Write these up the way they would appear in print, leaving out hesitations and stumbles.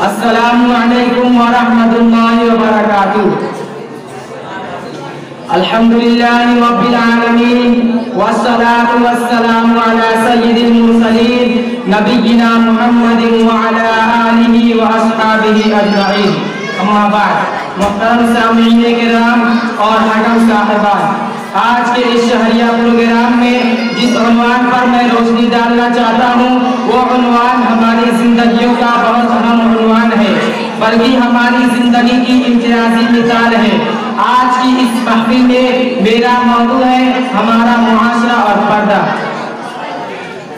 السلام علیکم ورحمۃ اللہ وبرکاتہ۔ الحمدللہ رب العالمین والصلاة والسلام علی سید المرسلین نبینا محمد وعلی آلہ واصحابہ اجمعین، اما بعد۔ محترم سامعین کرام اور حکم صاحبان، آج کے اس شہریہ پروگرام میں جس عنوان پر میں روشنی ڈالنا چاہتا ہوں وہ عنوان ہماری زندگیوں کا بہت اہم عنوان ہے، بلکہ ہماری زندگی کی امتیازی مثال ہے۔ آج کی اس محفل میں میرا موضوع ہے ہمارا معاشرہ اور پردہ۔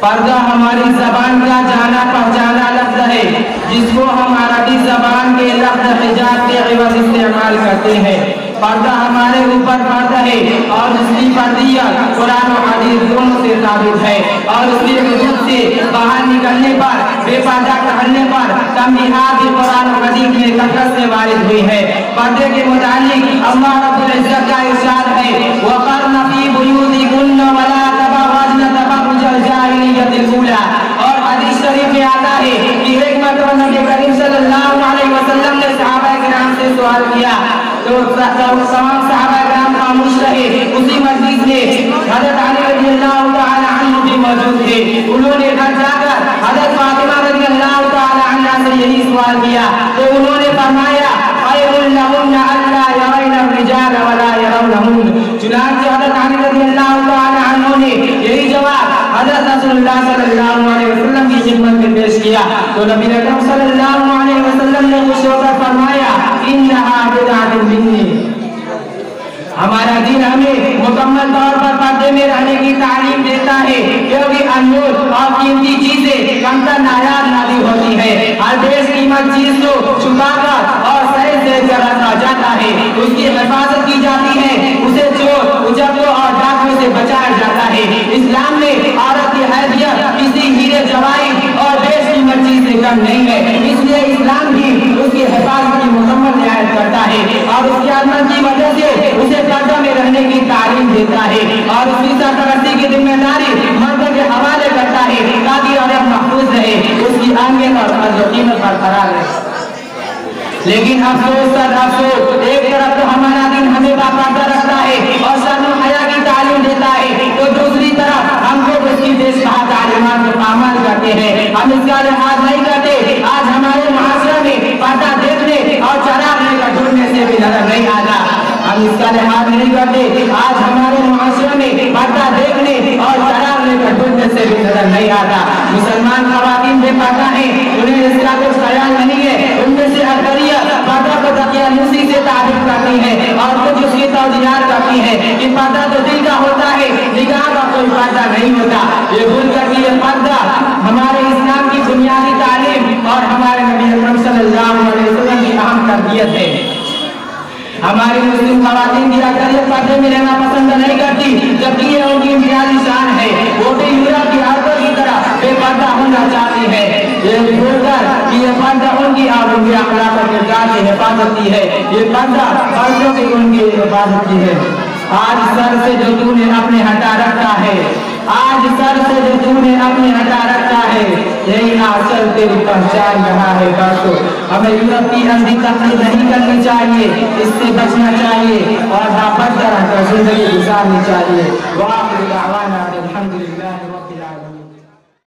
پردہ ہماری زبان کا جانا پہچانا لفظ ہے، جس کو ہم عربی زبان کے لفظ حجاب کے عوض استعمال کرتے ہیں۔ پردہ ہمارے اوپر فرض ہے اور اس کی فردیت قرآن و حدیث دونوں سے ثابت ہے، اور اس کی حدود سے باہر نکلنے پر، بے پردہ ٹہلنے پر تنبیہات بھی قرآن و حدیث میں کثرت سے وارد ہوئی ہے۔ پردے کے متعلق اللہ رب العزت کا ارشاد ہے وَقَرْنَ فِي بُيُوتِكُنَّ وَلَا تَبَرَّجْنَ تَبَرُّجَ الْجَاهِلِيَّةِ الْأُولَىٰ۔ اور حدیث شریف میں آتا ہے کہ ایک مرتبہ نبی کریم صلی اللہ علیہ وسلم نے صحابہ کرام سے سوال کیا تو تمام صحابہ کرام خاموش رہے۔ اسی مجلس میں حضرت علی رضی اللہ تعالی عنہ بھی موجود تھے۔ انہوں نے گھر جا کر حضرت فاطمہ رضی اللہ تعالی عنہ سے یہی سوال کیا تو انہوں نے فرمایا خیر لہن الا یرین الرجال ولا یرونہن۔ چنانچہ حضرت علی رضی اللہ تعالی عنہ نے یہی جواب حضرت رسول اللہ صلی اللہ علیہ وسلم کی خدمت میں پیش کیا تو نبی اکرم صلی اللہ علیہ وسلم نے خوش ہو کر فرمایا انہا بدعۃ منی۔ ہمارا دین ہمیں مکمل طور پر پردے میں رہنے کی تعلیم دیتا ہے، کیونکہ انمول اور قیمتی چیزیں کمتر نایاب نازل ہوتی ہے۔ ہر بیش قیمت چیز کو چھپا کر اور صحیح سے رکھا جاتا ہے، اس کی حفاظت کی جاتی ہے، اسے چور اجرتوں اور ڈاکوں سے بچایا جاتا ہے۔ اسلام میں عورت کی حیثیت کسی ہیرے جواہر اور بیش قیمت چیز سے کم نہیں ہے، اس لیے اسلام بھی اس کی حفاظت کی مکمل رعایت کرتا ہے اور اس کی عظمت کی وجہ سے اسے پردہ میں رہنے کی تعلیم دیتا ہے اور اس کی سرپرستی کی ذمہ داری مرد کے حوالے کرتا ہے تاکہ عورت محفوظ رہے، اس کی آنگن اور قیمت برقرار رہے۔ لیکن افسوس سر افسوس، ایک طرف تو ہمارا دین ہمیں باپردہ رکھتا ہے اور شرم و حیا کی تعلیم دیتا ہے، تو دوسری طرف ہم کو اس کی دیش کا تعلیمات کو پامال کرتے ہیں، ہم اس کا لحاظ نہیں کرتے۔ آج ہمارے معاشرے میں پردہ دیکھنے اور چراغنے کا ڈھونڈنے سے بھی نظر نہیں آتا، ہم اس کا لحاظ نہیں کرتے۔ آج ہمارے معاشرے میں پردہ دیکھنے اور چراغنے کا ڈھونڈنے سے بھی نظر نہیں آتا۔ مسلمان خواتین بے پردہ ہیں، انہیں اس کا کچھ خیال نہیں ہے، ان میں سے اکثریت پردہ کو دقیانوسی سے تعریف کرتی ہے اور کچھ اس کی توجیہات کرتی ہے کہ پردہ تو دل کا ہوتا ہے، نگاہ کا کوئی پردہ نہیں ہوتا۔ یہ بھول کر کہ یہ پردہ ہمارے اسلام کی بنیادی تعلیم اور ہمارے نبی اکرم صلی اللہ علیہ وسلم کی اہم تربیت ہے۔ ہماری مسلم خواتین کی اکثریت پردے میں رہنا پسند نہیں کرتی، جبکہ یہ ان کی امتیازی شان ہے۔ وہ بھی یورپ کی عورتوں کی طرح بے پردہ ہونا چاہتی ہے، یہ بھول کر کہ یہ پردہ ان کی اور ان کے اخلاق و کردار کی حفاظت کی ہے، یہ پردہ پردوں کی ان کی حفاظت کی ہے۔ آج سر سے جو تو نے اپنے ہٹا رکھا ہے، آج سر سے جو تو نے اپنے ہٹا رکھا ہے، یہی آنچل تیری پہچان رہا ہے برسوں۔ ہمیں یورپ کی اندھی تقلید نہیں کرنی چاہیے، اس سے بچنا چاہیے اور باپردہ رہ کر زندگی گزارنی چاہیے۔ وآخر دعوانا الحمدللہ رب العالمین۔